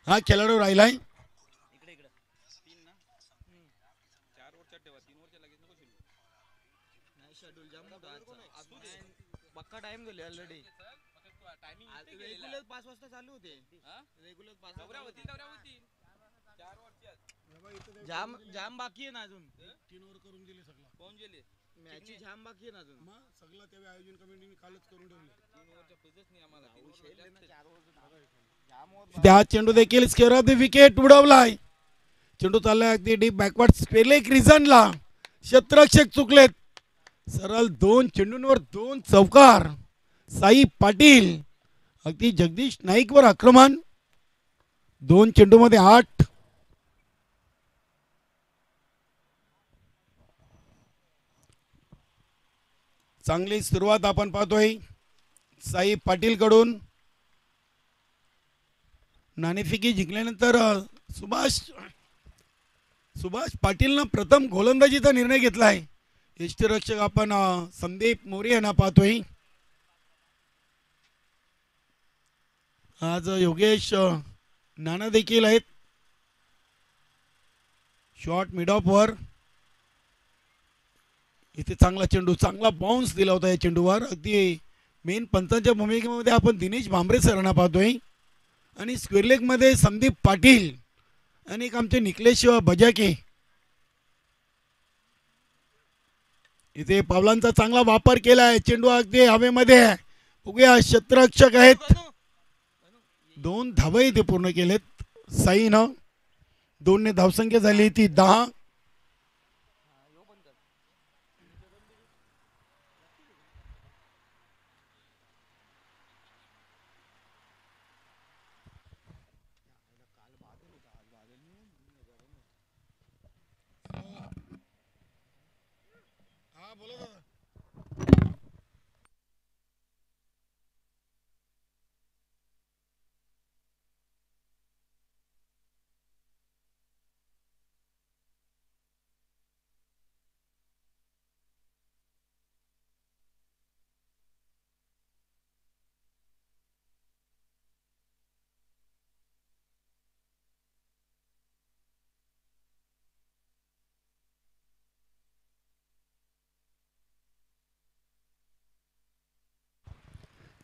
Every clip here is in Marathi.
हा खेळाडू राहिलाय. पक्का टाइम झाले ऑलरेडी. रेग्युलर 5 वाजता चालू होते. रेग्युलर 5 जाम जाम बाकी आहे ना अजून. 3 ओव्हर करून दिले सगळं. कोण गेले मॅची जाम बाकी आहे ना अजून. मग सगळं त्या आयोजन कमिटीने कालच करून ठेवले. 3 ओव्हरच्या पुढेच नाही आम्हाला. त्या चेंडू देखील स्क्वेअर ऑफ द विकेट उडवलाय. चेंडू चाललाय अगदी डीप बॅकवर्ड स्पेलेक रिझनला. क्षेत्ररक्षक चुकलेत. सरळ 2 चेंडूंवर 2 चौकार. साई पाटील अगदी जगदीश नाईकवर आक्रमण. 2 चेंडूमध्ये 8. चांगली सुरुवात आपण पाहतोय साई पाटील कडून. नाणेफेकी जिंकल्यानंतर सुभाष पाटीलनं प्रथम गोलंदाजीचा निर्णय घेतलाय. यष्टीरक्षक आपण संदीप मोरे यांना पाहतोय. आज योगेश नाना देखील आहेत. शॉर्ट मिड ऑफ वर इथे चांगला चेंडू, चांगला बाउन्स दिला होता या चेंडूवर. अगदी मेन पंचांच्या भूमिकेमध्ये आपण दिनेश भांबरे सरांना पाहतोय आणि स्क्वेअर लेग मध्ये संदीप पाटील आणि एक आमचे निकलेश बजाके. इथे पावलांचा चांगला वापर केलाय. चेंडू अगदी हवेमध्ये. बघूया क्षेत्ररक्षक आहेत. 2 धावा इथे पूर्ण केलेत साईनं. 2 ने धावसंख्या झाली ती 10.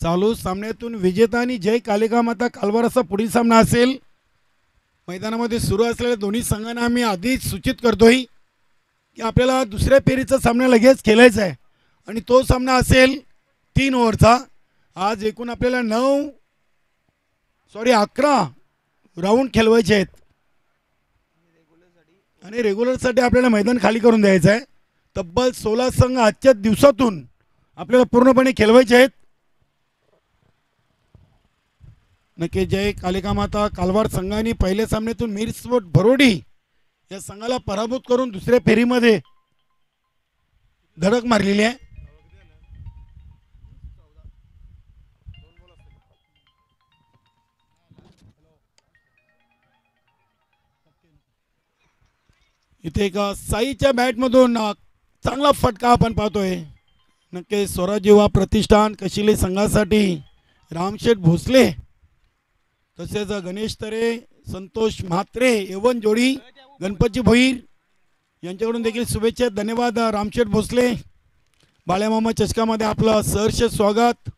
चालू सामन्यातून विजेता आणि जय कालिका माता कालवार असा पुढील सामना असेल. मैदानामध्ये सुरू असलेल्या दोन्ही संघांना आम्ही आधीच सूचित करतोय की आपल्याला दुसऱ्या फेरीचा सामना लगेच खेळायचा आहे आणि तो सामना असेल 3 ओव्हरचा. आज एकूण आपल्याला 11 राऊंड खेळवायचे आहेत आणि रेग्युलरसाठी आपल्याला मैदान खाली करून द्यायचं आहे. तब्बल 16 संघ आजच्या दिवसातून आपल्याला पूर्णपणे खेळवायचे आहेत. नक्की जय कालिका माता कालवार संघाने पहिल्या सामन्यातून मिरस्पोर्ट भरोडी या संघाला पराभूत करून दुसऱ्या फेरीमध्ये धडक मारलेली आहे. इथे एक साईच्या बॅटमधून चांगला फटका आपण पाहतोय. नक्की स्वराज युवा प्रतिष्ठान कशिले संघासाठी रामशेठ भोसले तसेच गणेश तरे, संतोष म्हात्रे, एवन जोडी, गणपती भोईर यांच्याकडून देखील शुभेच्छा. धन्यवाद रामशेठ भोसले. बाळ्यामामा चषकामध्ये आपलं सहर्ष स्वागत.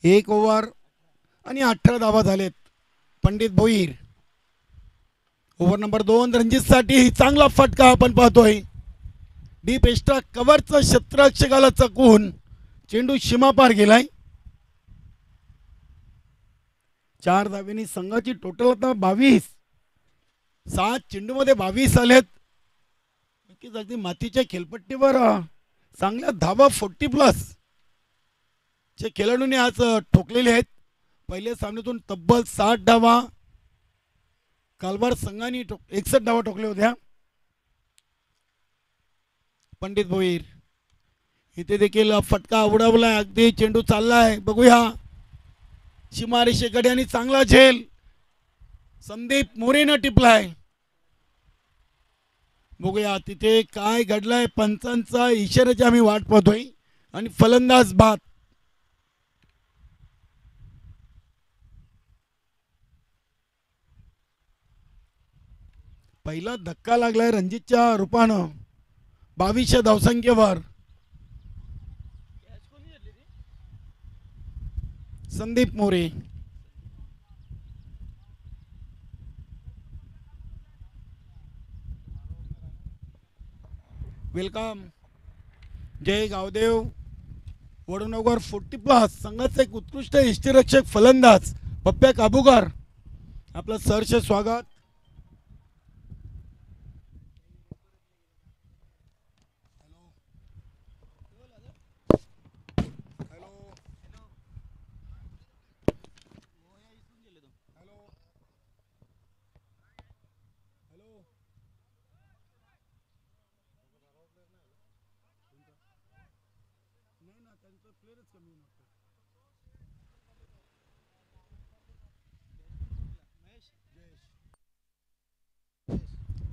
1 ओव्हर आणि 18 धावा झालेत. पंडित भोईर. ओव्हर नंबर 2 रणजितसाठी चांगला फटका आपण पाहतोय. डीप एक्स्ट्रा कव्हरचं क्षेत्ररक्षकाला चकवून चेंडू सीमापार गेलाय. 4 धावेनी संघाची टोटल आता 22. 7 चेंडूमध्ये 22 आलेत. नक्कीच अगदी मातीच्या खेळपट्टीवर चांगल्या धावा 40+ चे खेळाडूंनी आज ठोकलेले आहेत. पहिल्या सामन्यातून तब्बल 60 धावा कालवार संघाने 61 धावा ठोकल्या होत्या. पंडित भोईर इथे देखील फटका उडवलाय. अगदी चेंडू चाललाय. बघूया सीमारेषेकडे आणि चांगला झेल संदीप मोरेनं टिपलाय. बघूया तिथे काय घडलंय. पंचांचा इशाऱ्याची आम्ही वाट पाहतोय आणि फलंदाज बाद. पहिला धक्का लागलाय रणजितच्या रूपानं 22 धावसंख्येवर. संदीप मोरे. वेलकम जय गावदेव. वडनगर 40+ संघाचा एक उत्कृष्ट यष्टीरक्षक फलंदाज पप्प्या काबूकर आपलं सहर्ष स्वागत.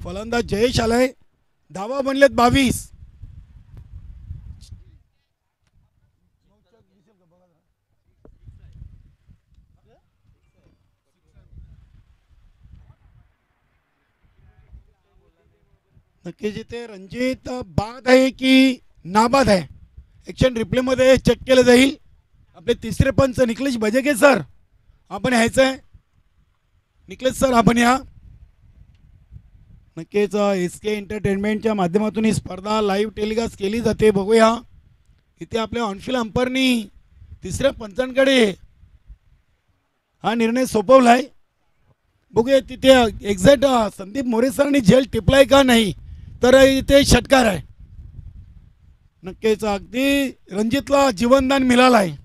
फलंदाज जयेश आलाय. धावा बनलेत 22. नक्कीच इथे रणजित बाद आहे की नाबाद आहे ॲक्शन रिप्लेमध्ये चेक केलं जाईल. आपले तिसरे पंच निखिलेश बजेके सर आपण यायचं आहे. निखिलेश सर आपण या. नक्कीच SK एंटरटेनमेंटच्या माध्यमातून ही स्पर्धा लाईव्ह टेलिकास्ट केली जाते. बघूया इथे आपल्या ऑनफिल्ड अंपायरनी तिसऱ्या पंचांकडे हा निर्णय सोपवलाय. बघूया तिथे एक्झॅक्ट संदीप मोरे सरांनी झेल टिपलाय का नाही. तर इथे षटकार आहे. नक्कीच अगदी रणजितला जीवनदान मिळालं आहे.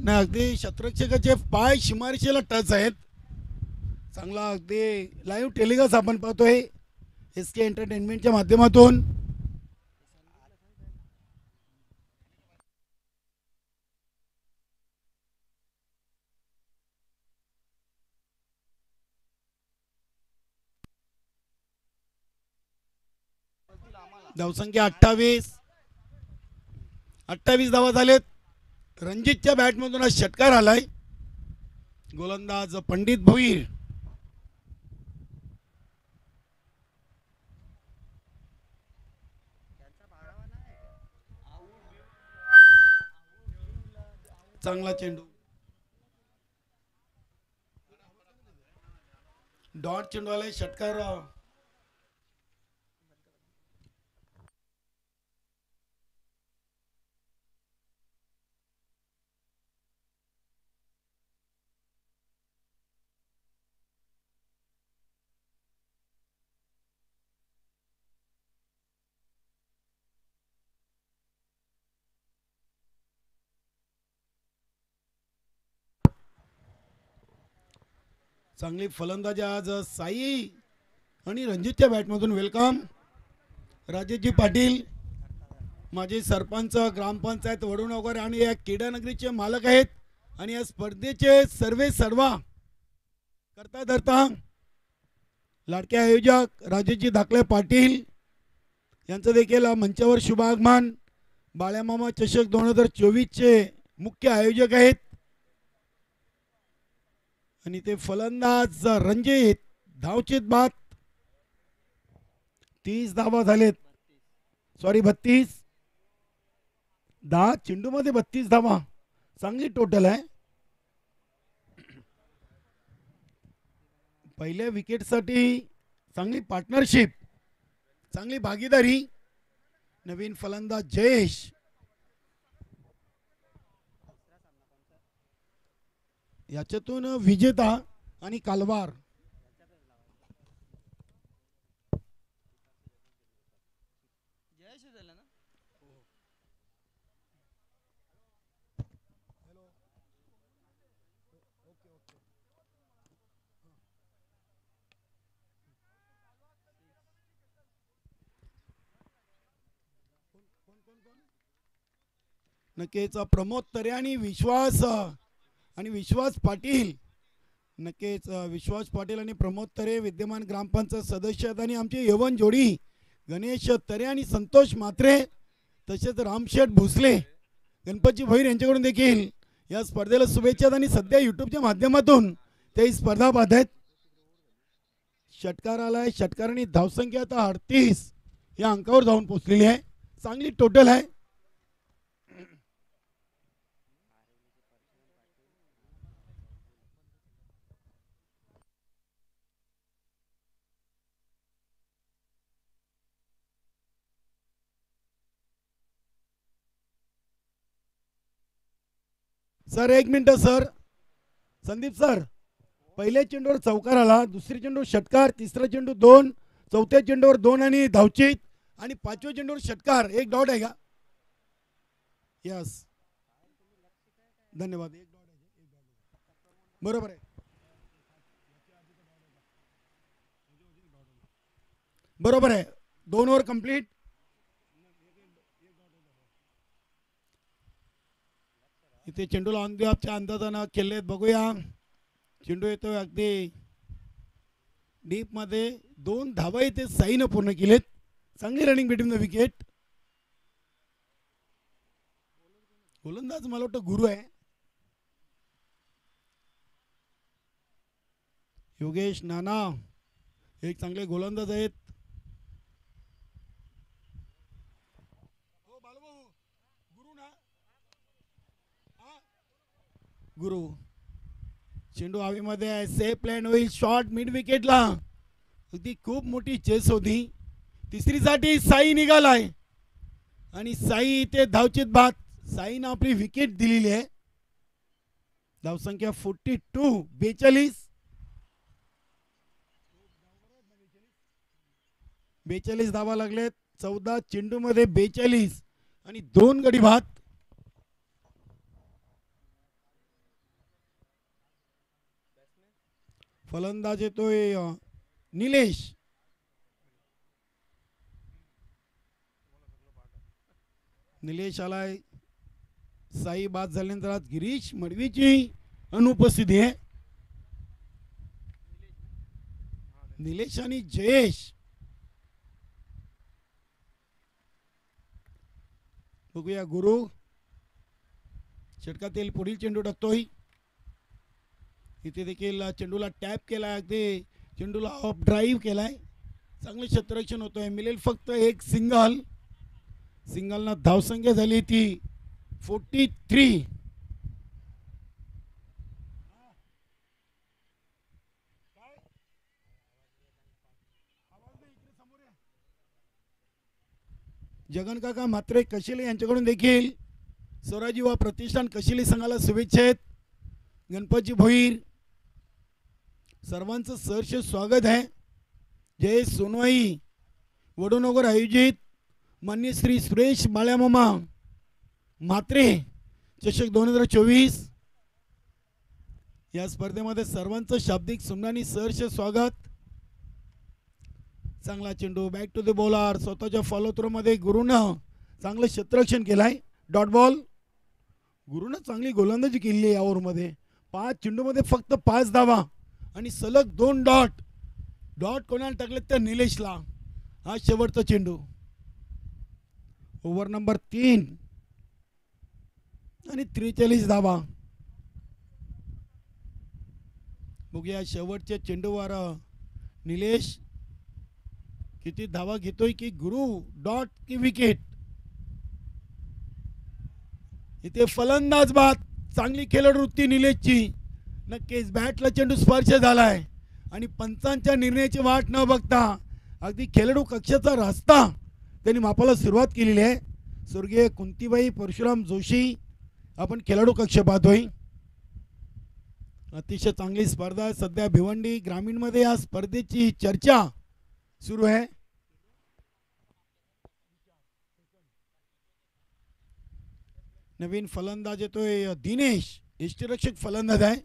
नाही अगदी शत्रक्षकाचे पाय सीमारेषेला टच आहेत. चांगला अगदी लाईव्ह टेलिकास्ट आपण पाहतोय SK एंटरटेनमेंटच्या माध्यमातून. धावसंख्या 28. 28 धावा झालेत. रणजितच्या बॅटमधून हा षटकार आलाय. गोलंदाज पंडित भोईर. चांगला चेंडू, डॉट चेंडू आलाय, षटकार. चांगली फलंदाजी आज साई आणि रणजितच्या बॅटमधून. वेलकम राजेशजी पाटील, माजी सरपंच, ग्रामपंचायत वडूणगाव आणि या क्रीडानगरीचे मालक आहेत आणि या स्पर्धेचे सर्वा करता धरता लाडके आयोजक राजेशजी धाकले पाटील यांचं देखील मंचावर शुभ आगमन. बाळ्यामामा चषक 2024चे मुख्य आयोजक आहेत आणि ते फलंदाज रणजित. धावचीत बाद, 30 धावा झालेत, सॉरी 32. 10 चेंडूमध्ये 32 धावा, चांगली टोटल आहे. पहिल्या विकेटसाठी चांगली पार्टनरशिप, चांगली भागीदारी. नवीन फलंदाज जयेश, याच्यातून विजेता आणि कालवार. जयेश झालं ना. नक्कीच प्रमोद तरे आणि विश्वास पाटील. नक्कीच विश्वास पाटील आणि प्रमोद तरे विद्यमान ग्रामपंचायत सदस्य आहेत आणि आमची यवन जोडी गणेश तरे आणि संतोष म्हात्रे, तसेच रामशेठ भोसले, गणपतजी भैर यांच्याकडून देखील या स्पर्धेला शुभेच्छा. आणि सध्या यूट्यूबच्या माध्यमातून ते स्पर्धा पाहत आहेत. षटकार आलाय, षटकाराने धावसंख्या आता 38 या अंकावर जाऊन पोहोचलेली आहे. चांगली टोटल आहे. Sir 1 minute sir. Sandeep sir, पहिल्या चेंडूवर चौकार आला, दुसरी चेंडू षटकार, तिसरा चेंडू 2, चौथ्या चेंडूवर 2 आणि धावचीत, आणि 5व्या चेंडूवर षटकार. 1 डॉट आहे का? यस, धन्यवाद. 1 डॉट आहे, बरोबर आहे, बरोबर आहे. 2 ओव्हर कंप्लीट. इथे चेंडूला ऑन दी ऑफच्या अंदाजानं खेळलेत. बघूया, चेंडू येतोय अगदी डीप मध्ये. 2 धावा इथे साईनं पूर्ण केलेत. चांगली रनिंग बिटवीन द विकेट. गोलंदाज मला वाटतं गुरु आहे, योगेश नाना. एक चांगले गोलंदाज आहेत. गुरु. चेंडू हवेमध्ये आहे, सेफ प्लॅन होईल, शॉर्ट मिड विकेटला. अगदी खूप मोठी चेस होती. तिसरीसाठी साई निघालाय आणि साई इथे धावचीत बाद. साईनं आपली विकेट दिलेली आहे. धावसंख्या 42. 42 धावा लागलेत. 14 चेंडू मध्ये 42 आणि 2 गडी बाद. फलंदाज येतोय निलेश. निलेश आलाय. साई बाद झाल्यानंतर आज गिरीश मडवीची अनुपस्थिती आहे. निलेश आणि जयेश. बघूया गुरु षटकातील पुढील चेंडू टाकतोय. इथे देखील चेंडूला टॅप केलाय, अगदी चेंडूला ऑफ ड्राईव्ह केलाय. चांगले क्षेत्ररक्षण होतोय. मिळेल फक्त एक सिंगल. सिंगलना धावसंख्या झाली ती 43. जगनकाका म्हात्रे कशिले यांच्याकडून देखील स्वराज युवा प्रतिष्ठान कशिले संघाला शुभेच्छा आहेत. गणपतजी भोईर सर्वांचं सहर्ष स्वागत आहे. जय सोनवाई वडोनगर आयोजित मान्य श्री सुरेश बाळ्यामामा म्हात्रे चषक 2024 या स्पर्धेमध्ये सर्वांचं शाब्दिक सुमनानी सहर्ष स्वागत. चांगला चेंडू बॅक टू द बॉलर स्वतःच्या फॉलो थ्रो मध्ये गुरुनं चांगलं क्षेत्ररक्षण केलंय. Dot ball. गुरुनं चांगली गोलंदाजी केली आहे या ओव्हरमध्ये. 5 चेंडूमध्ये फक्त 5 धावा आणि सलग 2 डॉट. डॉट कोणाला टाकलेत तर निलेशला. हा शेवटचा चेंडू. ओव्हर नंबर 3 आणि 43 धावा. बघूया शेवटच्या चेंडूवर निलेश किती धावा घेतोय की गुरु डॉट की विकेट. इथे फलंदाज बाद. चांगली खेळवृत्ती निलेशची. नक्कीच बॅटला चेंडू स्पर्श झालाय आणि पंचांच्या निर्णयाची वाट न बघता अगदी खेळाडू कक्षाचा रस्ता त्यांनी मापाला सुरुवात केलेली आहे. स्वर्गीय कुंतीबाई परशुराम जोशी आपण खेळाडू कक्ष पाहतोय. अतिशय चांगली स्पर्धा आहे. सध्या भिवंडी ग्रामीणमध्ये या स्पर्धेची चर्चा सुरू आहे. नवीन फलंदाज येतोय दिनेश. यष्टीरक्षक फलंदाज आहे.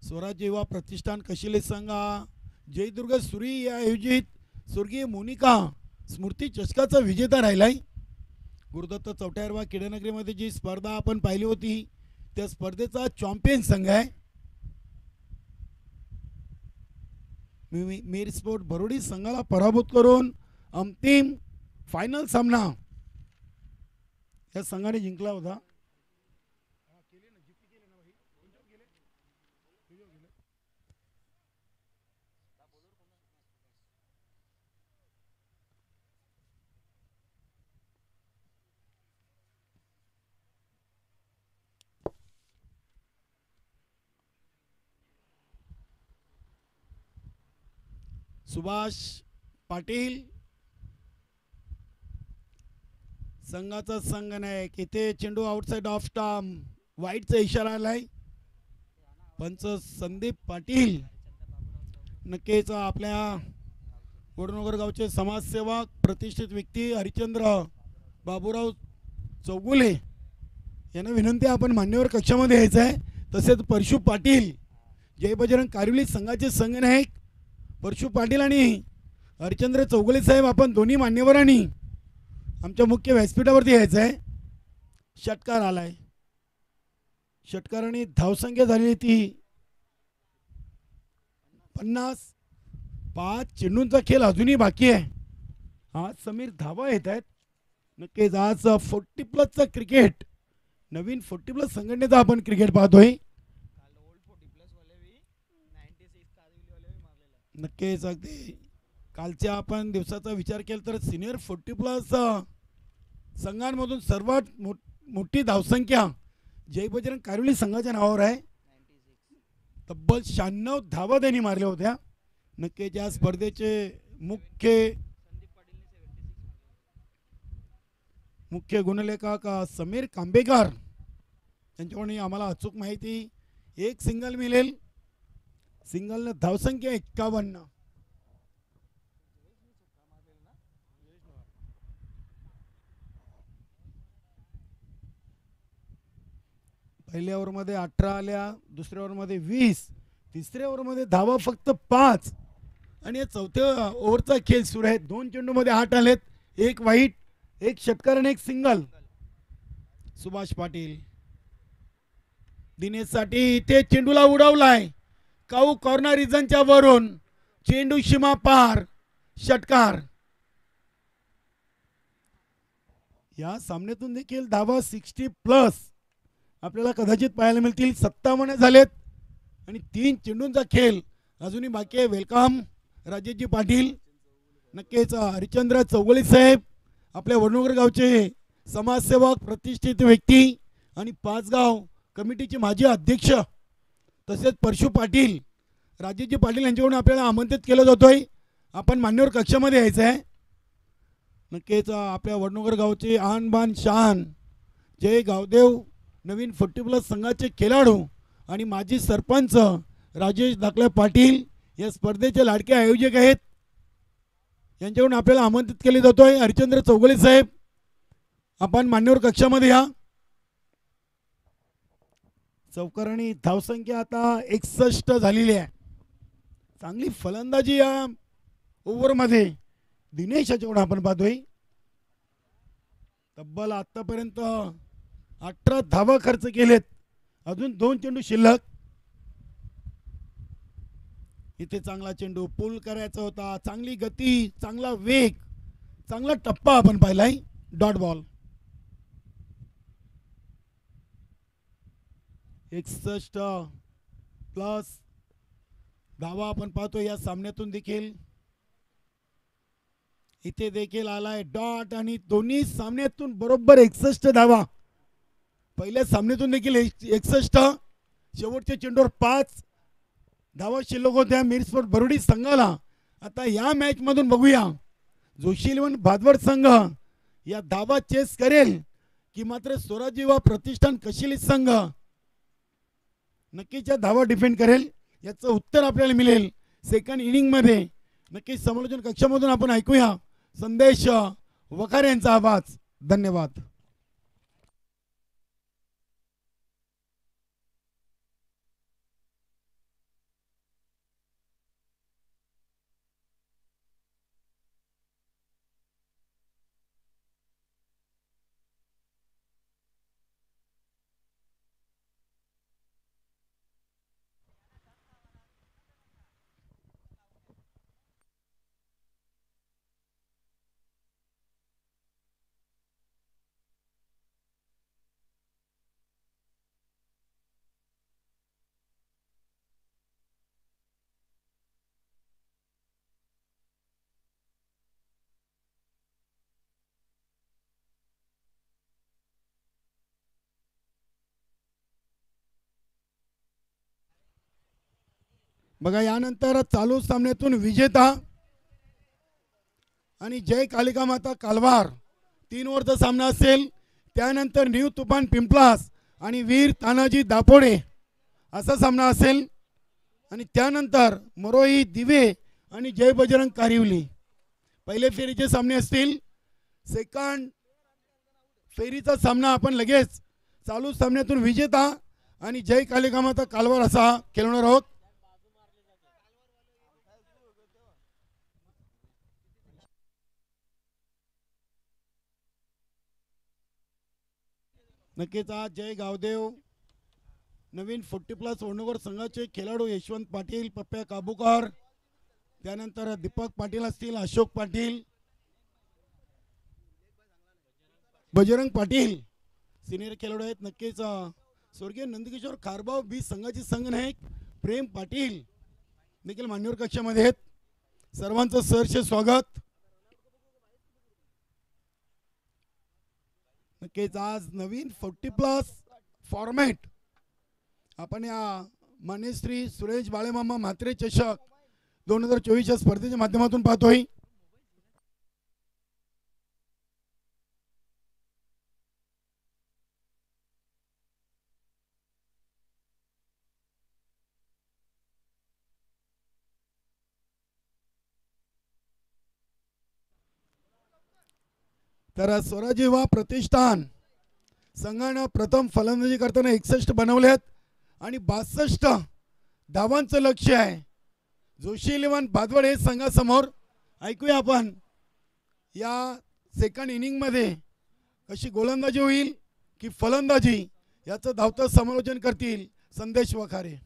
स्वराज युवा प्रतिष्ठान कशिले संघ जयदुर्ग सुरी या आयोजित स्वर्गीय मोनिका स्मृती चषकाचा विजेता राहिलाय. गुरुदत्त चौट्यारवा किडनगरीमध्ये जी स्पर्धा आपण पाहिली होती त्या स्पर्धेचा चॅम्पियन संघ आहे. मेरी स्पोर्ट बरोडी संघाला पराभूत करून अंतिम फायनल सामना या संघाने जिंकला होता. सुभाष पाटील संघाचा संघ नाही. इथे चेंडू आउटसाइड ऑफ स्टंप वाईटचा इशारा आलाय. पंच संदीप पाटील नक्कीच आपल्या वडनगर गावचे समाजसेवक प्रतिष्ठित व्यक्ती हरिचंद्र बाबूराव चौगुले यांना विनंती आपण मान्यवर कक्षामध्ये यायचं आहे. तसेच परशु पाटील जय बजरंग कारिवली संघाचे संघनायक परशु पाटील आणि हरिचंद्र चौगुले साहेब आपण दोन्ही मान्यवरांनी आमच्या मुख्य व्यासपीठावरती यायचं आहे. षटकार आलाय. षटकाराने धावसंख्या झालेली ती 50. 5 चेंडूंचा खेळ अजूनही बाकी आहे. आज समीर धावा येत आहेत. नक्कीच आज 40+ क्रिकेट नवीन 40+ संघटनेचा आपण क्रिकेट पाहतोय. नक्कीच अगदी कालच्या आपण दिवसाचा विचार केला तर सिनियर 40+ संघांमधून सर्वात मोठी धावसंख्या जय बजरंग कारिवली संघाच्या नावावर आहे. तब्बल 96 धावा त्यांनी मारल्या होत्या. नक्कीच या स्पर्धेचे मुख्य गुणलेखक समीर कांबेकर यांच्याकडून आम्हाला अचूक माहिती. एक सिंगल मिळेल. सिंगलनं धावसंख्या 51. पहिल्या ओव्हरमध्ये 18 आल्या. दुसऱ्या ओव्हरमध्ये 20. तिसऱ्या ओव्हरमध्ये धावा फक्त 5 आणि या चौथ्या ओव्हरचा खेळ सुरू आहे. 2 चेंडूमध्ये 8 आलेत. 1 वाईट, 1 षटकार आणि 1 सिंगल. सुभाष पाटील दिनेशसाठी इथे चेंडूला उडवलाय. काऊ कॉर्नर रिजनच्या वरून चेंडू सीमा पार. षटकार. या सामन्यातून देखील धावा 60+ आपल्याला कदाचित पाहायला मिळतील. 57 झालेत आणि 3 चेंडूंचा खेळ अजूनही बाकी आहे. वेलकम राजेशजी पाटील. नक्कीच हरिचंद्र चौगुले साहेब आपल्या वडनगर गावचे समाजसेवक प्रतिष्ठित व्यक्ती आणि पाचगाव कमिटीचे माजी अध्यक्ष तसेच परशु पाटील राजेशजी पाटील यांच्याकडून आपल्याला आमंत्रित केलं जातोय. आपण मान्यवर कक्षामध्ये यायचं आहे. नक्कीच आपल्या वडनगर गावचे आन बान शान जय गावदेव नवीन 40+ संघाचे खेळाडू आणि माजी सरपंच राजेश धाकले पाटील या स्पर्धेचे लाडके आयोजक आहेत. यांच्याकडून आपल्याला आमंत्रित केले जातोय. हरिचंद्र चौगुले साहेब आपण मान्यवर कक्षामध्ये या. चौकारणी धावसंख्या आता 61 झालेली आहे. चांगली फलंदाजी या ओव्हरमध्ये दिनेश याच्याकडून आपण पाहतोय. तब्बल आतापर्यंत 18 धावा खर्च केलेत. अजून 2 चेंडू शिल्लक. इथे चांगला चेंडू पुल करायचा होता. चांगली गती, चांगला वेग, चांगला टप्पा आपण पाहिलाय. Dot ball. 61+ धावा आपण पाहतो या सामन्यातून देखील. इथे देखील आलाय डॉट आणि दोन्ही सामन्यातून बरोबर 61 धावा. पहिल्या सामन्यातून देखील 61. शेवटच्या चेंडूवर 5 धावा शिल्लक होत्या मिरस्पोर्ट बरोडी संघाला. आता या मॅच मधून बघूया जोशी इलेव्हन भादवड संघ या धावा चेस करेल की मात्र स्वराज्य युवा प्रतिष्ठान कशिली संघ नक्कीच या धावा डिफेंड करेल. याचं उत्तर आपल्याला मिळेल सेकंड इनिंग मध्ये. नक्कीच समालोचन कक्षामधून आपण ऐकूया संदेश वखारे यांचा आवाज. धन्यवाद. बघा यानंतर चालू सामन्यातून विजेता आणि जय कालिका माता कालवार 3 ओव्हरचा सामना असेल. त्यानंतर न्यू तुफान पिंपलास आणि वीर तानाजी दापोडे असा सामना असेल. आणि त्यानंतर मरोई दिवे आणि जय बजरंग कारिवली पहिले फेरीचे सामने असतील. सेकंड फेरीचा सामना आपण लगेच चालू सामन्यातून विजेता आणि जय कालिका माता कालवार असा खेळणार आहोत. नक्कीच आज जय गावदेव नवीन 40+ वडनगर संघाचे खेळाडू यशवंत पाटील, पप्प्या काबूकर, त्यानंतर दीपक पाटील असतील, अशोक पाटील, बजरंग पाटील सिनियर खेळाडू आहेत. नक्कीच स्वर्गीय नंदकिशोर खारबाव बी संघाचे संघनायक प्रेम पाटील देखील मान्यवर कक्षामध्ये आहेत. सर्वांचं सहर्ष स्वागत. नक्कीच आज नवीन 40+ फॉर्मॅट आपण या मान्यश्री सुरेश बाळेमामा म्हात्रे चषक 2024 या स्पर्धेच्या माध्यमातून पाहतोय. तर स्वराज्य युवा प्रतिष्ठान संघानं प्रथम फलंदाजी करताना 61 बनवलेत आणि 62 धावांचं लक्ष्य आहे. जोशी इलेव्हन भादवड हे संघासमोर. ऐकूया आपण या सेकंड इनिंग मध्ये कशी गोलंदाजी होईल की फलंदाजी याचं धावतं समालोचन करतील संदेश वखारे.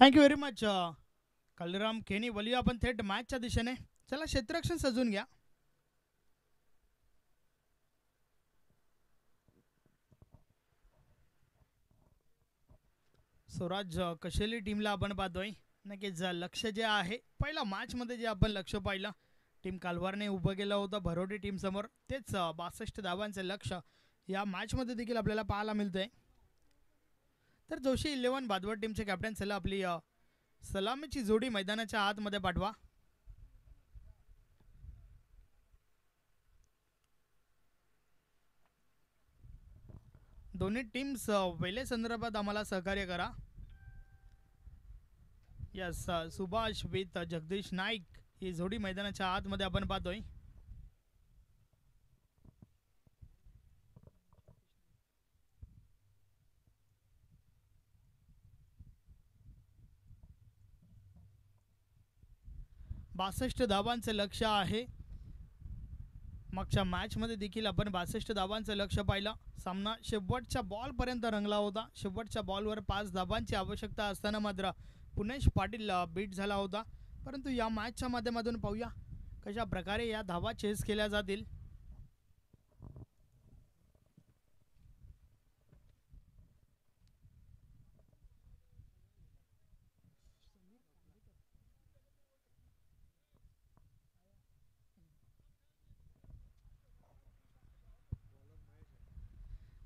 थँक्यू व्हेरी मच कलराम केनी. वळूया आपण थेट मॅचच्या दिशेने. चला क्षेत्ररक्षण सजून घ्या. स्वराज कशेली टीमला आपण पाहतोय. नक्कीच लक्ष जे आहे पहिला मॅचमध्ये जे आपण लक्ष पाहिलं टीम कालवारने उभं केलं होतं भरोडी टीम समोर, तेच 62 धावांचं लक्ष या मॅचमध्ये देखील आपल्याला पाहायला मिळतंय. तर जोशी 11 भादवड टीमचे कॅप्टन, चला आपली सलामीची जोडी मैदानाच्या आतमध्ये पाठवा. दोन्ही टीम्स वेले संदर्भात आम्हाला सहकार्य करा. यस, सुभाष विथ जगदीश नाईक ही जोडी मैदानाच्या आतमध्ये आपण पाहतोय. बासष्ट धावांचं लक्ष आहे. मागच्या मॅचमध्ये देखील आपण 62 धावांचं लक्ष पाहिलं. सामना शेवटच्या बॉलपर्यंत रंगला होता. शेवटच्या बॉलवर 5 धावांची आवश्यकता असताना मात्र पुनेश पाटील बीट झाला होता. परंतु या मॅचच्या माध्यमातून पाहूया कशा प्रकारे या धावा चेस केल्या जातील.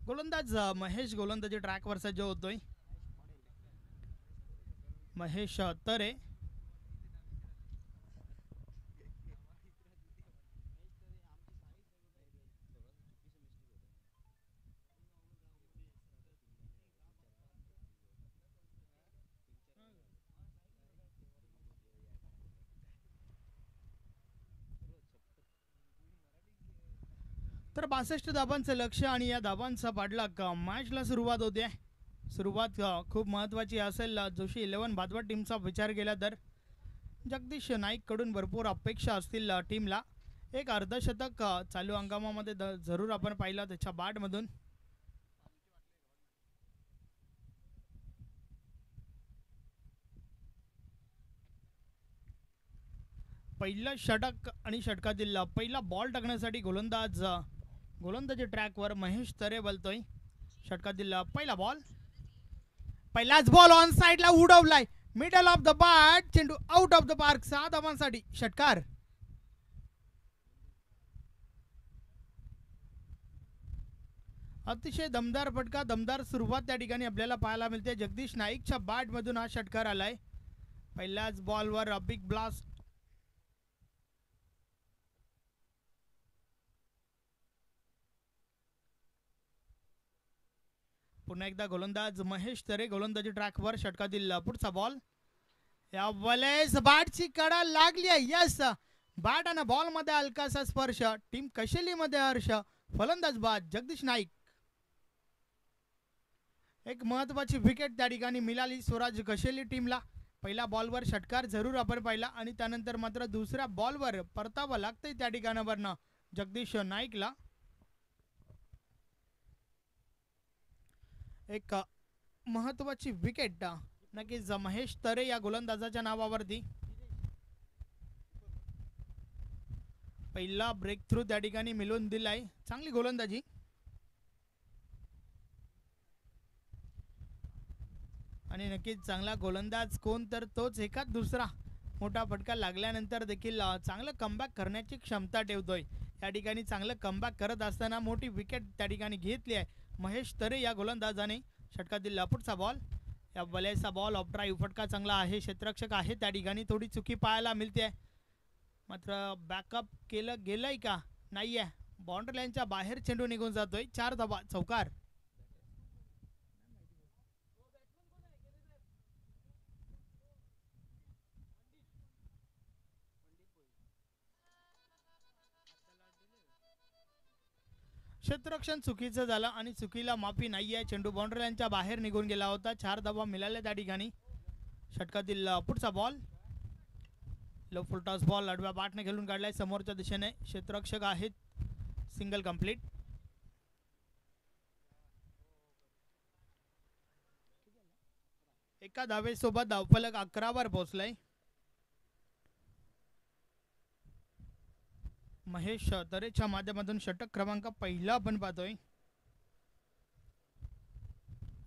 गोलंदाज महेश गोलंदाजी ट्रॅकवरचा जो होतोय महेश तरे. तर 62 धावांचं लक्ष आणि या धावांचा पाठलाग मॅचला सुरुवात होते. सुरुवात खूप महत्त्वाची असेल. जोशी 11 भादवड टीमचा विचार केला तर जगदीश नाईक कडून भरपूर अपेक्षा असतील टीमला. एक अर्धशतक चालू हंगामामध्ये जरूर आपण पाहिलं त्याच्या बॅटमधून. पहिलं षटक आणि षटकातील पहिला बॉल टाकण्यासाठी गोलंदाजी ट्रॅकवर महेश तरे बोलतोय. षटकातील पहिला बॉल, पहिलाच बॉल ऑन साइडला उडवलाय. मिडल ऑफ द बॅट, चेंडू आउट ऑफ द पार्क. 6 धावांसाठी षटकार. अतिशय दमदार फटका, दमदार सुरुवात त्या ठिकाणी आपल्याला पाहायला मिळते. जगदीश नाईकच्या बॅट मधून हा षटकार आलाय. पहिल्याच बॉलवर बिग ब्लास्ट. पुन्हा एकदा गोलंदाज महेश तरे गोलंदाजी ट्रॅकवर. षटकातील पुढचा बॉल, या वेळेस बॅटची कडा लागली आहे. यस, बॅट आणि बॉल मध्ये हलकासा स्पर्श. टीम कशेली मध्ये हर्ष. फलंदाज बाद जगदीश नाईक. एक महत्वाची विकेट त्या ठिकाणी मिळाली स्वराज कशेली टीमला. पहिल्या बॉलवर षटकार जरूर आपण पाहिला आणि त्यानंतर मात्र दुसऱ्या बॉलवर परतावं लागतंय त्या ठिकाणावरनं जगदीश नाईकला. एक महत्वाची विकेट नक्कीच महेश तरे या गोलंदाजाच्या नावावरती. पहिला ब्रेक थ्रू त्या ठिकाणी मिळवून दिलाय. चांगली गोलंदाजी. आणि नक्कीच चांगला गोलंदाज कोण तर तोच एखाद दुसरा मोठा फटका लागल्यानंतर देखील चांगलं कमबॅक करण्याची क्षमता ठेवतोय. या ठिकाणी चांगलं कमबॅक करत असताना मोठी विकेट त्या ठिकाणी घेतली आहे महेश तरे या गोलंदाजाने. षटकातील पुढचा बॉल, या बॉलचा बॉल ऑफ ड्राईव्ह. फटका चांगला आहे. क्षेत्ररक्षक आहे त्या ठिकाणी. थोडी चुकी पाहायला मिळते, मात्र बॅकअप केलं गेलंय का नाहीये. बाउंड्री लाईनच्या बाहेर चेंडू निघून जातोय. 4 धावा, चौकार. क्षेत्ररक्षण चुकीचं झालं आणि चुकीला माफी नाही आहे. चेंडू बाउंड्री लाईनच्या बाहेर निघून गेला होता. 4 धावा मिळाल्या त्या ठिकाणी. षटकातील पुढचा बॉल, लो फुल टॉस बॉल आडव्या बॅटने खेळून काढलाय समोरच्या दिशेने. क्षेत्ररक्षक आहेत. Single complete. एका धावेसोबत धावफलक 11 वर पोहोचलाय. महेश तरेच्या माध्यमातून षटक क्रमांक पहिला आपण पाहतोय.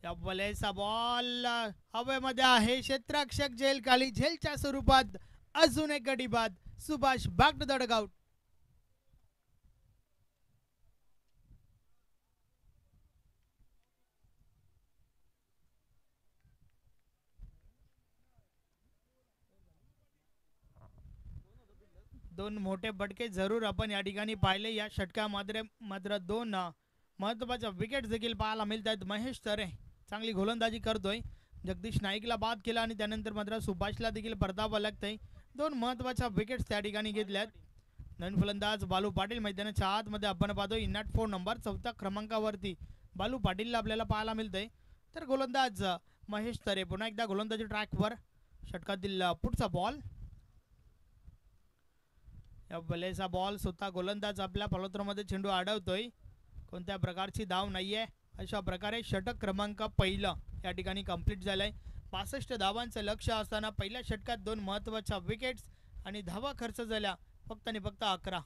या बॉलेचा बॉल हवेमध्ये आहे. क्षेत्ररक्षक झेल खाली, झेलच्या स्वरूपात अजून एक गडी बाद. Subhash back to the dugout. दोन मोठे फटके जरूर आपण या ठिकाणी पाहिले. या षटकामध्ये मात्र दोन महत्वाच्या विकेट देखील पाहायला मिळत आहेत. महेश तरे चांगली गोलंदाजी करतोय. जगदीश नाईकला बाद केला आणि त्यानंतर मात्र सुभाषला देखील परतावं लागतंय. दोन महत्वाच्या विकेट्स त्या ठिकाणी घेतल्यात. नवीन फलंदाज बालू पाटील मैदानाच्या आतमध्ये आपण पाहतोय. इनॅट 4 नंबर 4थ्या क्रमांकावरती बालू पाटीलला आपल्याला पाहायला मिळतंय. तर गोलंदाज महेश तरे पुन्हा एकदा गोलंदाजी ट्रॅकवर. षटकातील पुढचा बॉल. या बलेचा बॉल स्वतः गोलंदाज आपल्या फलोत्तरामध्ये चेंडू अडवतोय. कोणत्या प्रकारची धाव नाहीये. अशा प्रकारे षटक क्रमांक पहिला या ठिकाणी कंप्लीट झालाय. 65 धावांचं लक्ष असताना पहिल्या षटकात दोन महत्वाच्या विकेट्स आणि धावा खर्च झाल्या फक्त आणि फक्त 11.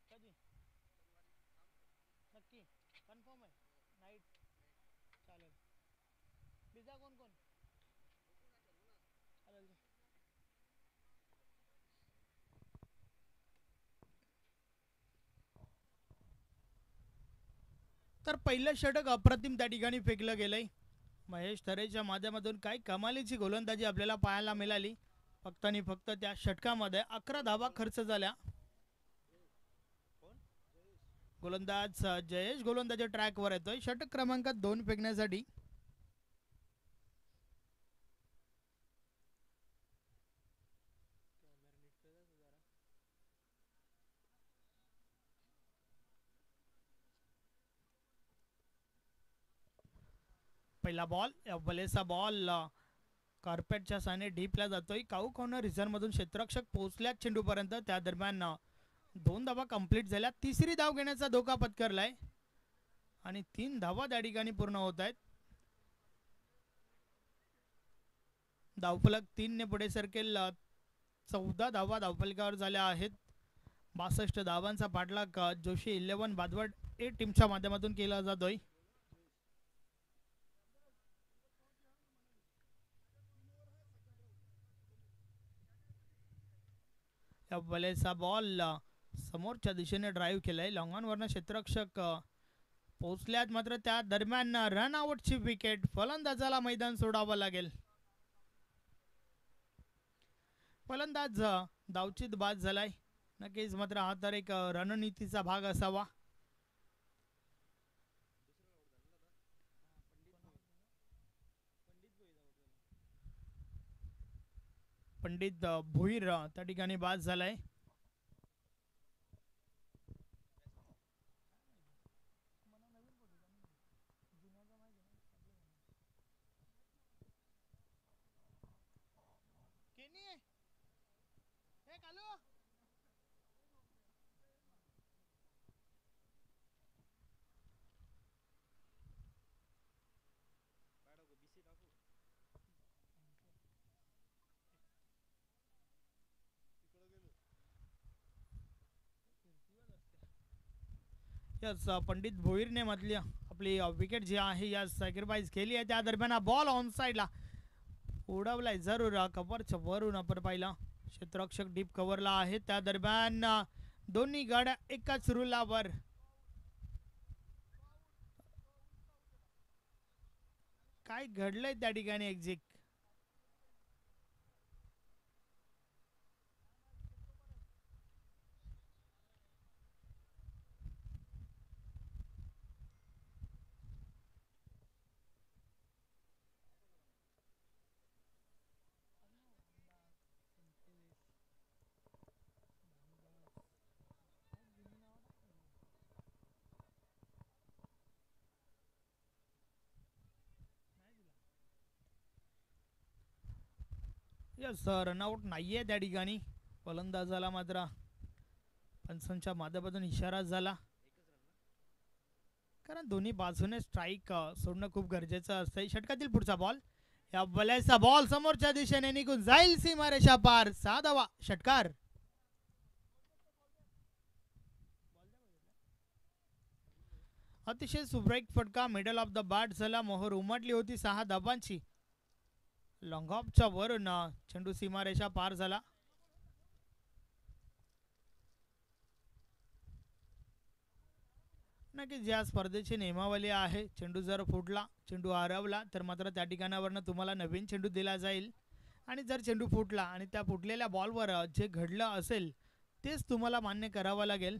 कधी नक्की कन्फर्म आहे. नाईट चालेल. पिझ्झा कोण कोण चालेल. तर पहिलं षटक अप्रतिम त्या ठिकाणी फेकलं गेलंय. महेश तरेच्या माध्यमातून काही कमालीची गोलंदाजी आपल्याला पाहायला मिळाली. फक्त आणि फक्त त्या षटकामध्ये 11 धावा खर्च झाल्या. गोलंदाज जयेश गोलंदाजी ट्रॅकवर येतोय षटक क्रमांक 2 फेकण्यासाठी. पहिला बॉल. बलेचा बॉल कार्पेटच्या साने डीपला जातोय. काऊ कॉर्नर रिझर्व मधून क्षेत्ररक्षक पोहोचल्या चेंडूपर्यंत. त्या दरम्यान 2 धावा कंप्लीट झाल्या. तिसरी धाव घेण्याचा धोका पत्करलाय आणि 3 धावा त्या ठिकाणी पूर्ण होत आहेत. धावफलक 3 ने पुढे सरकेल. 14 धावा धावफलकावर झाल्या आहेत. 62 धावांचा पाठलाग जोशी 11 बादवड ए टीमच्या माध्यमातून केला जातोय. या बलेचा बॉल समोरच्या दिशेने ड्राईव्ह केलाय. लॉंग ऑन वरनं क्षेत्ररक्षक पोहोचल्यात मात्र त्या दरम्यान रन आउटची विकेट. फलंदाजाला मैदान सोडावं लागेल. फलंदाज धावचीत बाद झालाय. नक्कीच मात्र हा तर एक रणनीतीचा भाग असावा. पंडित भुईर त्या ठिकाणी बाद झालाय. पंडित भोईरने मधली आपली विकेट जी आहे या सॅक्रिफाईस केली आहे. त्या दरम्यान हा बॉल ऑन साइडला उडवलाय जरूर. कव्हरच्या वरून आपण पाहिला क्षेत्ररक्षक डीप कव्हरला आहे. त्या दरम्यान दोन्ही गाड्या एकाच रुलावर. काय घडलंय त्या ठिकाणी एक्झिट. यस रनआउट नाहीये त्या ठिकाणी. फलंदाजाला मात्र पंचांच्या माध्यमातून इशारा झाला, कारण दोन्ही बाजूने स्ट्राईक सोडणं खूप गरजेचं असतं. षटकातील पुढचा बॉल, या बॉलचा बॉल समोरच्या दिशेने निघून जाईल सीमारेषा पार. 6 धावा, षटकार. अतिशय सुब्रेक फटका मिडल ऑफ द बॅट झाला. मोहर उमटली होती 6 धावांची. लॉंग ऑफच्या वरून चेंडू सीमारेषा पार झाला. नक्कीच या स्पर्धेची नियमावली आहे, चेंडू जर फुटला, चेंडू हरवला तर मात्र त्या ठिकाणावरनं तुम्हाला नवीन चेंडू दिला जाईल. आणि जर चेंडू फुटला आणि त्या फुटलेल्या बॉलवर जे घडलं असेल तेच तुम्हाला मान्य करावं लागेल.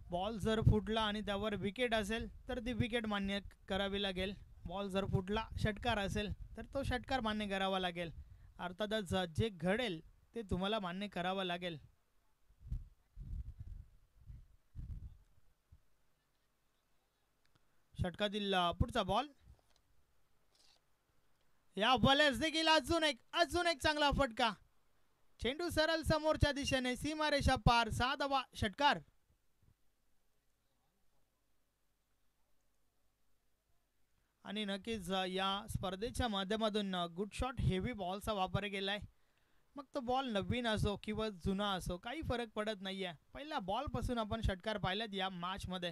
बॉल जर फुटला आणि त्यावर विकेट असेल तर ती विकेट मान्य करावी लागेल. बॉल जर फुटला, षटकार असेल तर तो षटकार मान्य करावा लागेल. अर्थातच जे घडेल ते तुम्हाला मान्य करावं लागेल. षटकातील पुढचा बॉल, या बॉलर्स देखील अजून एक चांगला फटका. चेंडू सरळ समोरच्या दिशेने सीमारेषा पार. 6 धावा, षटकार. आणि नक्कीच या स्पर्धेच्या माध्यमातून गुड शॉट हेवी बॉलचा वापर केलाय. मग तो बॉल नवीन असो किंवा जुना असो काही फरक पडत नाहीये. पहिल्या बॉल पासून आपण षटकार पाहिलेत या मॅच मध्ये.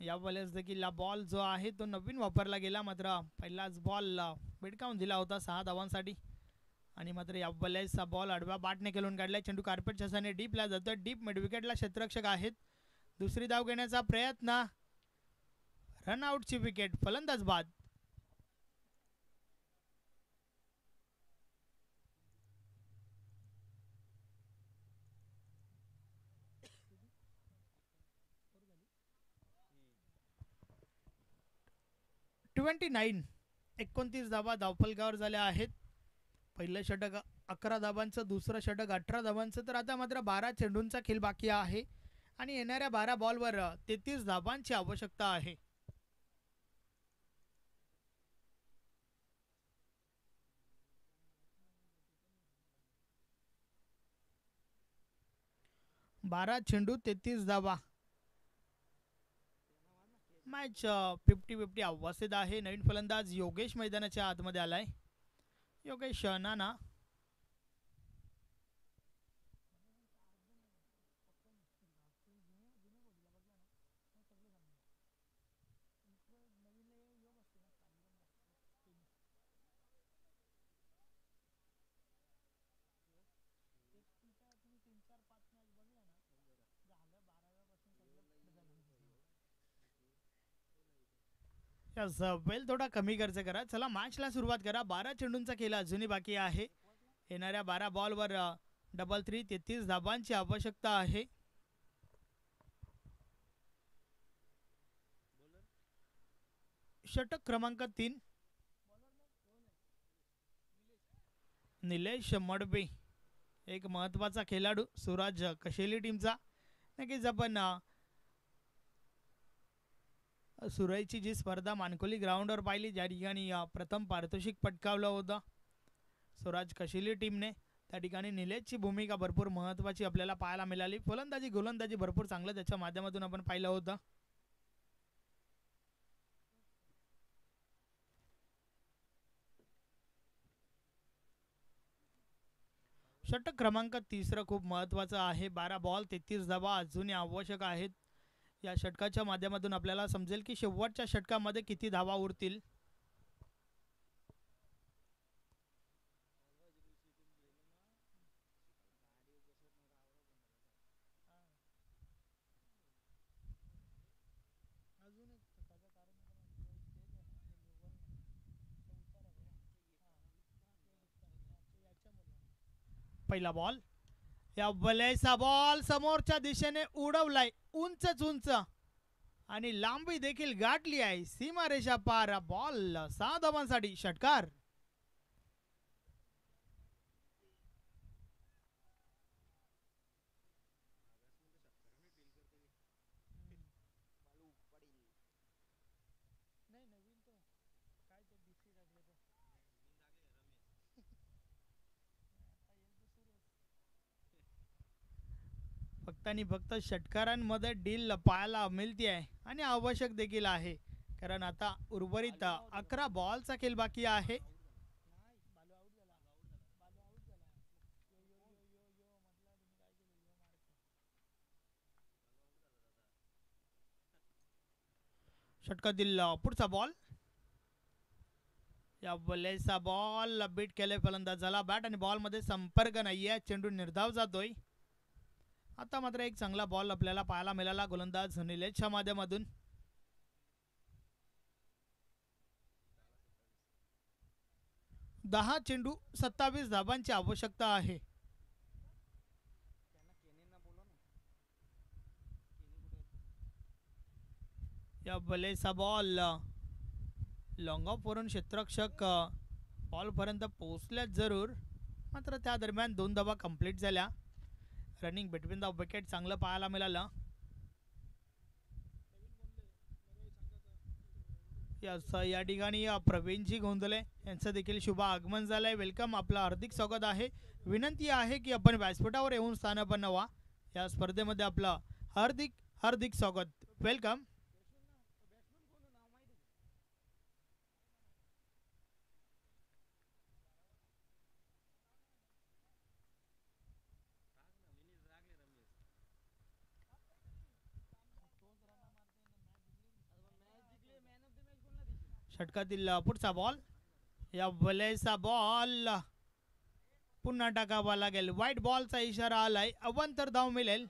या बॉलर्स देखील बॉल जो आहे तो नवीन वापरला गेला, मात्र पहिलाच बॉल भिडकावून दिला होता 6 धावांसाठी. आणि मात्र या बॉलर्सचा बॉल आडव्या बाटने खेळून काढलाय. चेंडू कार्पेटच्या साने डीपला जातोय. डीप मिड विकेटला क्षेत्ररक्षक आहेत. दुसरी धाव घेण्याचा प्रयत्न, रनआउटची विकेट, फलंदाज बाद. $29 29 धावा धावफलकावर झाल्या आहेत. पहिलं षटक 11 धावांचं, दुसरं षटक 18 धावांचं. तर आता मात्र 12 चेंडूंचा खेळ बाकी आहे आणि येणाऱ्या 12 बॉलवर 33 धावांची आवश्यकता आहे. बारा चेंडू 33 धावा. मॅच 50-50 अवस्थेत आहे. नवीन फलंदाज योगेश मैदानाच्या आतमध्ये आलाय. योगेश नाना, वेल थोडा कमी खर्च करा. चला मॅचला सुरुवात करा. 12 चेंडूंचा खेळ अजूनही बाकी आहे. येणाऱ्या 12 बॉलवर डबल 3 33 धावांची आवश्यकता आहे. षटक क्रमांक 3, निलेश मडबे, एक महत्वाचा खेळाडू सूरज कशेली टीमचा. नक्कीच आपण सुरईची जी स्पर्धा मानकोली ग्राउंडवर पाहिली, ज्या ठिकाणी प्रथम पारितोषिक पटकावलं होतं स्वराज कशिली टीमने, त्या ठिकाणी निलेशची भूमिका भरपूर महत्त्वाची आपल्याला पाहायला मिळाली. फलंदाजी गोलंदाजी भरपूर चांगलं त्याच्या माध्यमातून आपण पाहिलं होतं. षटक क्रमांक 3 खूप महत्त्वाचं आहे. 12 बॉल 33 धावा अजूनही आवश्यक आहेत. या षटकाच्या माध्यमातून आपल्याला समजेल की शेवटच्या षटकामध्ये किती धावा उरतील. पहिला बॉल, या बलेचा बॉल समोरच्या दिशेने उडवलाय उंच आणि लांबी देखील गाठली आहे. सीमारेषा पार. बॉल 6 धावांसाठी, षटकार. फक्त आणि फक्त षटकारांमध्ये डील पाहायला मिळते आहे आणि आवश्यक देखील आहे, कारण आता उर्वरित 11 बॉलचा खेळ बाकी आहे. षटकातील पुढचा बॉल, या बॉलचा बॉल बीट केले फलंदाजाला. बॅट आणि बॉल मध्ये संपर्क नाहीये, चेंडू निर्धाव जातोय. आता मात्र एक चांगला बॉल आपल्याला पाहायला मिळाला गोलंदाज निलेशच्या माध्यमातून. दहा चेंडू 27 धाबांची आवश्यकता आहे. या बॉलचा बॉल लॉंग ऑफ वरून क्षेत्ररक्षक बॉल पर्यंत पोहोचल्यात जरूर, मात्र त्या दरम्यान 2 धावा कंप्लीट झाल्या. रनिंग बिटवीन द विकेट चांगलं पाहायला मिळालं. या ठिकाणी प्रवीणजी गोंधळे यांचं देखील शुभ आगमन झालंय. वेलकम, आपलं हार्दिक स्वागत आहे. विनंती आहे की आपण व्यासपीठावर येऊन स्थानापन्न व्हा. या स्पर्धेमध्ये आपलं हार्दिक हार्दिक स्वागत. वेलकम. षटकातील पुढचा बॉल, या बॉलचा बॉल पुन्हा टाकावा लागेल. व्हाईट बॉलचा इशारा आलाय. अवांतर धाव मिळेल.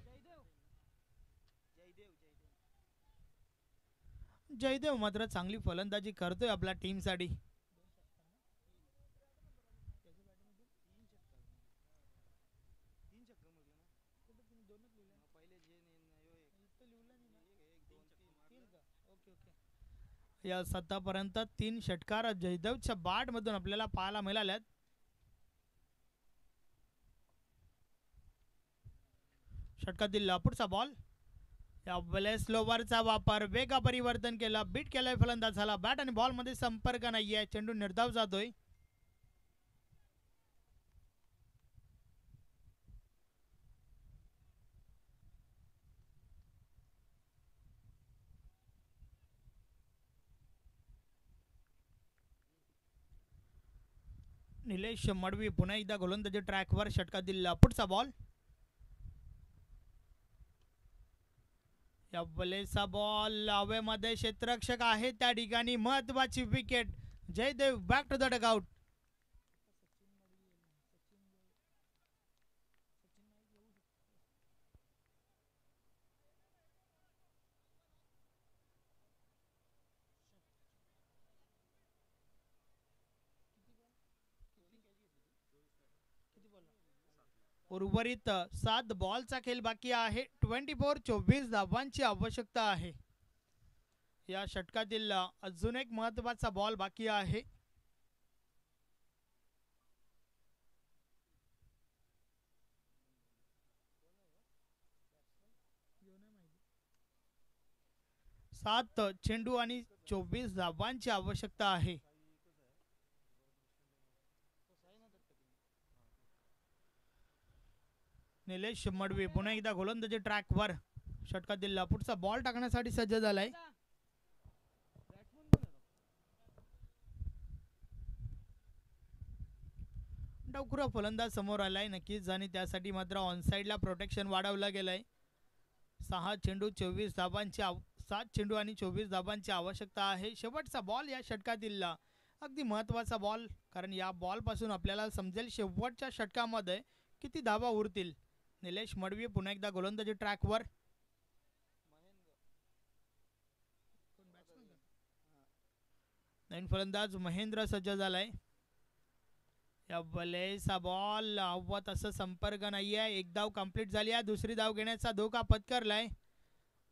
जयदेव मात्र चांगली फलंदाजी करतोय आपल्या टीम साठी. या सत्तापर्यंत 3 षटकार जयदेवच्या बॅट मधून आपल्याला पाहायला मिळाल्यात. षटकातील पुढचा बॉल, या स्लोवरचा वापर, वेगा परिवर्तन केला, बीट केलाय फलंदाजाला. बॅट आणि बॉल मध्ये संपर्क नाहीये, चेंडू निर्धाव जातोय. निलेश मडवी पुन्हा एकदा गोलंदाजी ट्रॅकवर. षटकातील पुढचा बॉल, या बॉलचा बॉल हवेमध्ये, क्षेत्ररक्षक आहे त्या ठिकाणी. महत्वाची wicket. Jaydev back to the dugout. उर्वरित 7 बॉलचा खेळ बाकी आहे. 24 धावांची आवश्यकता आहे. या षटकातील अजून एक महत्वाचा बॉल बाकी आहे. सात चेंडू आणि 24 धावांची आवश्यकता आहे. निलेश मडवी पुन्हा एकदा गोलंदाजी ट्रॅकवर. षटकातील पुढचा बॉल टाकण्यासाठी सज्ज झालाय. डावखुरा फलंदाज समोर आलाय नक्कीच, आणि त्यासाठी मात्र ऑनसाइडला प्रोटेक्शन वाढवलं गेलंय. 7 चेंडू आणि 24 धाबांची आवश्यकता आहे. शेवटचा बॉल या षटकातील अगदी महत्वाचा बॉल, कारण या बॉल पासून आपल्याला समजेल शेवटच्या षटकामध्ये किती धावा उरतील. निलेश मडवी पुन्हा एकदा गोलंदाजी ट्रॅकवर. नवीन फलंदाज महेंद्र सज्ज झालाय. या बॉलचा बॉल हवत असं संपर्क नाहीये. एक धाव कंप्लीट झाली आहे. दुसरी धाव घेण्याचा धोका पत्करलाय.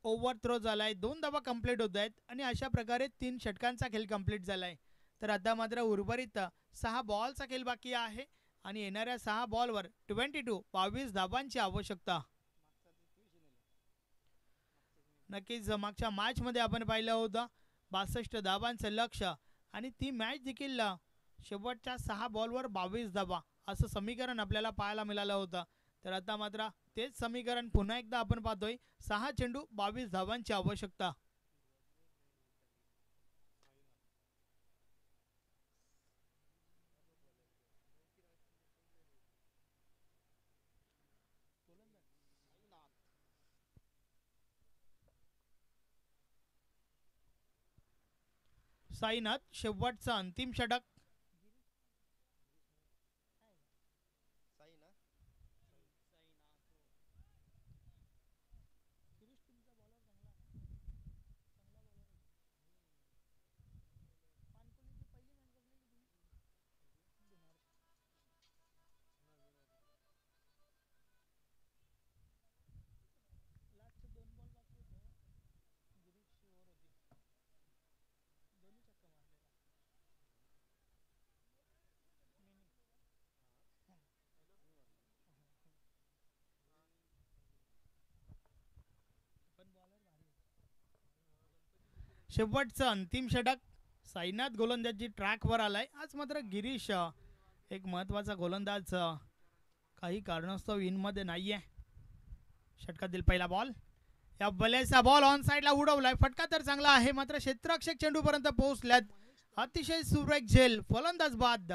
ओव्हर थ्रो झालाय. 2 धावा कंप्लीट होत आहेत आणि अशा प्रकारे 3 षटकांचा खेळ कंप्लीट झालाय. तर आता मात्र उर्वरित 6 बॉलचा खेळ बाकी आहे आणि येणाऱ्या 6 बॉलवर 22 धावांची आवश्यकता. नक्कीच मागच्या मॅच मध्ये आपण पाहिलं होतं 62 धावांचं लक्ष्य, आणि ती मॅच देखील शेवटच्या 6 बॉलवर 22 धावा असं समीकरण आपल्याला पाहायला मिळालं होतं. तर आता मात्र तेच समीकरण पुन्हा एकदा आपण पाहतोय. 6 चेंडू 22 धावांची आवश्यकता. साईनाथ शेवटचा अंतिम षटक. साई ना शेवटचं अंतिम षटक. साईनाथ गोलंदाजी ट्रॅकवर आलाय. आज मात्र गिरीश एक महत्वाचा गोलंदाज काही कारणास्तव इनमध्ये नाहीये. षटकातील पहिला बॉल. या बलेचा बॉल ऑन साईडला उडवलाय. फटका तर चांगला आहे मात्र क्षेत्ररक्षक चेंडूपर्यंत पोहोचल्यात. अतिशय सुरेख झेल. फलंदाज बाद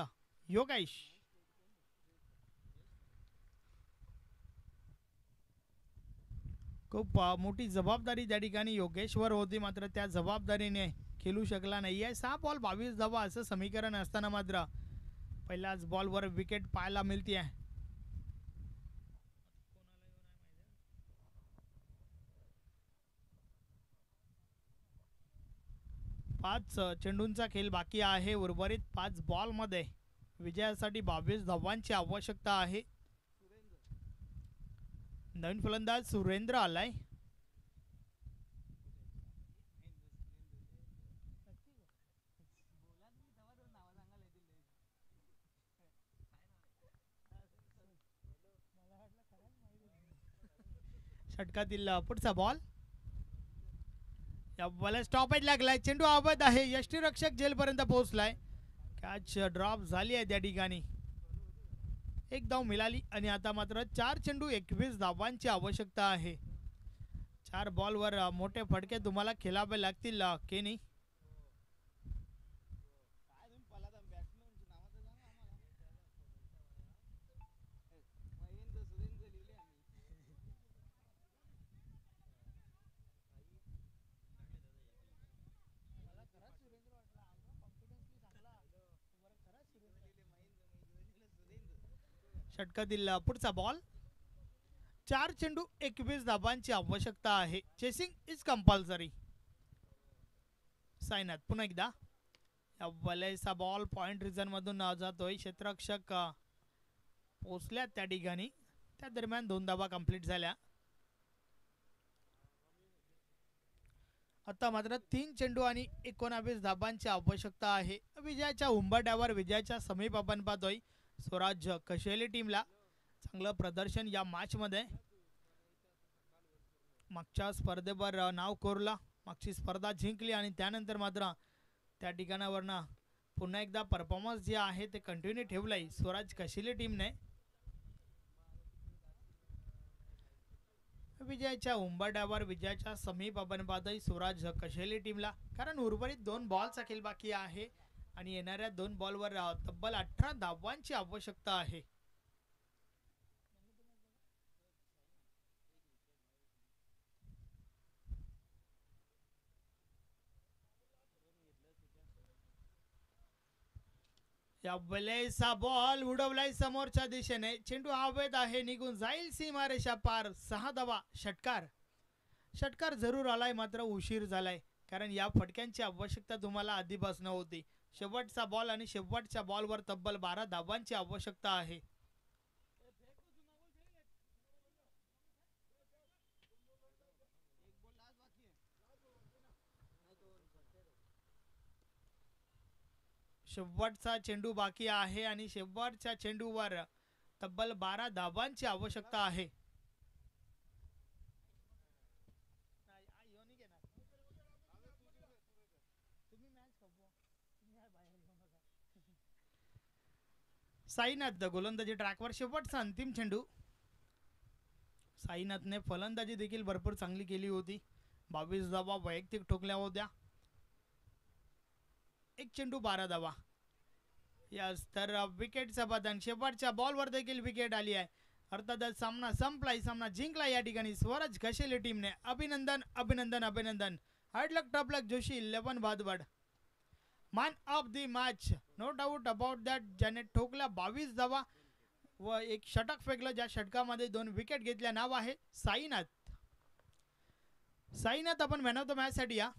योगेश. खूप मोठी जबाबदारी त्या ठिकाणी योगेश्वर होती मात्र त्या जबाबदारीने खेळू शकला नाहीये. 6 बॉल 22 धावा असं समीकरण असताना मात्र पहिल्याच बॉलवर विकेट पाहायला मिळते. 5 चेंडूंचा खेळ बाकी आहे. उर्वरित 5 बॉल मध्ये विजयासाठी 22 धावांची आवश्यकता आहे. नवीन फलंदाज सुरेंद्र आलाय. षटकातील पुढचा बॉल. या बॉल स्टॉपेज लागलाय. चेंडू अवैध आहे. यष्टीरक्षक जेलपर्यंत पोहोचलाय. कॅच ड्रॉप झाली आहे त्या ठिकाणी. एक धाव मिळाली आणि आता मात्र 4 चेंडू 21 धावांची आवश्यकता आहे. 4 बॉलवर मोठे फटके तुम्हाला खेळावे लागतील केनी. षटकातील पुढचा बॉल. 4 चेंडू 21 धावांची आवश्यकता आहे. Chasing is compulsory. साईनाथ पुन्हा एकदा. या बॉलचा बॉल पॉइंट रिजन मधून जातोय. क्षेत्ररक्षक पोहोचल्या त्या ठिकाणी. त्या दरम्यान 2 धावा कंप्लीट झाल्या. आता मात्र 3 चेंडू आणि 19 धावांची आवश्यकता आहे. विजयाच्या उंबरठ्यावर विजयाच्या समीप आपण पाहतोय. स्वराज कशेली टीमला चांगलं प्रदर्शन या मॅच मध्ये. मागच्या स्पर्धेवर नाव कोरला. मागची स्पर्धा जिंकली आणि त्यानंतर मात्र त्या ठिकाणावरनं पुन्हा एकदा परफॉर्मन्स जे आहे ते कंटिन्यू ठेवलंय स्वराज कशेली टीमने. विजयाच्या उंबरठ्यावर विजयाच्या समीप आपण पाहतोय स्वराज कशेली टीमला. कारण उर्वरित 2 बॉलचा खेळ बाकी आहे आणि येणाऱ्या 2 बॉलवर तब्बल 18 धावांची आवश्यकता आहे. या बलेचा बॉल उडवलाय समोरच्या दिशेने. चेंडू अवैध आहे. निघून जाईल सीमारेषा पार. 6 धावा. षटकार जरूर आलाय मात्र उशीर झालाय. कारण या फटक्यांची आवश्यकता तुम्हाला आधीपासून होती. शेवटचा बॉल आणि शेवटच्या बॉलवर तब्बल 12 धावांची आवश्यकता आहे. शेवटचा चेंडू बाकी आहे आणि शेवटच्या चेंडूवर तब्बल 12 धावांची आवश्यकता आहे. साईनाथ गोलंदाजी ट्रॅकवर. शेवटचा अंतिम चेंडू. साईनाथने फलंदाजी देखील भरपूर चांगली केली होती. 22 धावा वैयक्तिक ठोकल्या होत्या. एक चेंडू 12 धावा. यस, तर विकेटचं बदन शेवटच्या बॉलवर देखील विकेट आली आहे. अर्थातच सामना संपलाय, सामना जिंकला या ठिकाणी स्वराज कशेले टीमने. अभिनंदन अभिनंदन अभिनंदन. हार्डलक टॉपलक जोशी 11 बाद. Man of the match, no doubt about that, ज्याने ठोकल्या 22 धावा व एक षटक फेकलं, ज्या षटकामध्ये 2 विकेट घेतल्या. नाव आहे साईनाथ. साईनाथ, आपण मॅन ऑफ द मॅच साठी या.